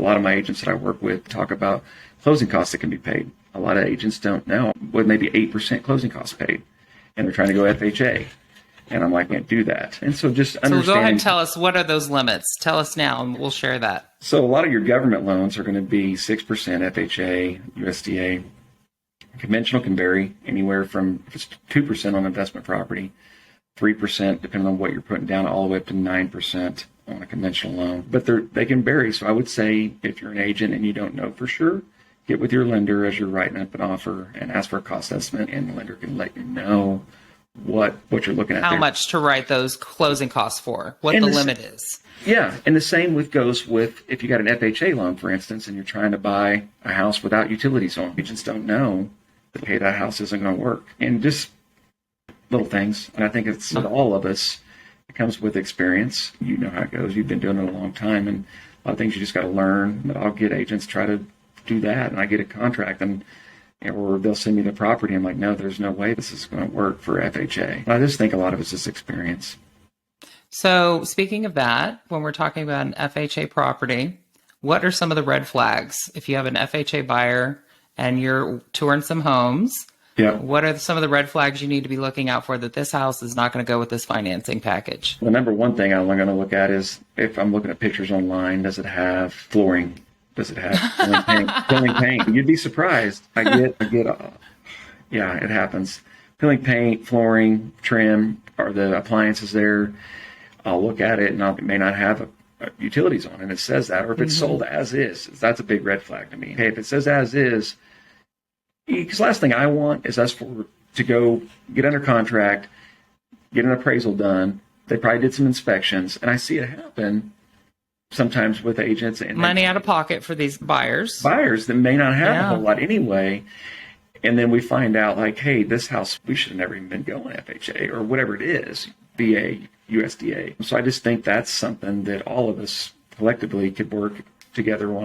lot of my agents that I work with talk about closing costs that can be paid. A lot of agents don't know what maybe 8% closing costs paid, and they're trying to go FHA. And I'm like, I can't do that. And so just understanding. So go ahead and tell us, what are those limits? Tell us now, and we'll share that. So a lot of your government loans are going to be 6% FHA, USDA. Conventional can vary anywhere from, if it's 2% on investment property, 3%, depending on what you're putting down, all the way up to 9% on a conventional loan. But they can vary. So I would say if you're an agent and you don't know for sure, get with your lender as you're writing up an offer and ask for a cost estimate, and the lender can let you know what you're looking at. How much to write those closing costs for, what the limit is. Yeah, and the same goes with if you got an FHA loan, for instance, and you're trying to buy a house without utilities on. Agents don't know that, hey, that house isn't going to work. And just little things. And I think it's with all of us. It comes with experience. You know how it goes. You've been doing it a long time, and a lot of things you just got to learn. But I'll get agents try to do that, and I get a contract, or they'll send me the property. I'm like, no, there's no way this is going to work for FHA. I just think a lot of it's just experience. So speaking of that, when we're talking about an FHA property, what are some of the red flags? If you have an FHA buyer and you're touring some homes, what are some of the red flags you need to be looking out for that this house is not going to go with this financing package? The number one thing I'm going to look at is, if I'm looking at pictures online, does it have flooring? Does it have peeling paint? You'd be surprised. It happens. Peeling paint, flooring, trim, are the appliances there? I'll look at it, and it may not have utilities on, and it says that. Or if it's sold as is, that's a big red flag to me. Hey, if it says as is, because last thing I want is us to go get under contract, get an appraisal done. They probably did some inspections, and I see it happen sometimes with agents. And money out of pocket for these buyers that may not have a whole lot anyway. And then we find out, like, hey, this house, we should have never even been going FHA or whatever it is, VA, USDA. So I just think that's something that all of us collectively could work together on.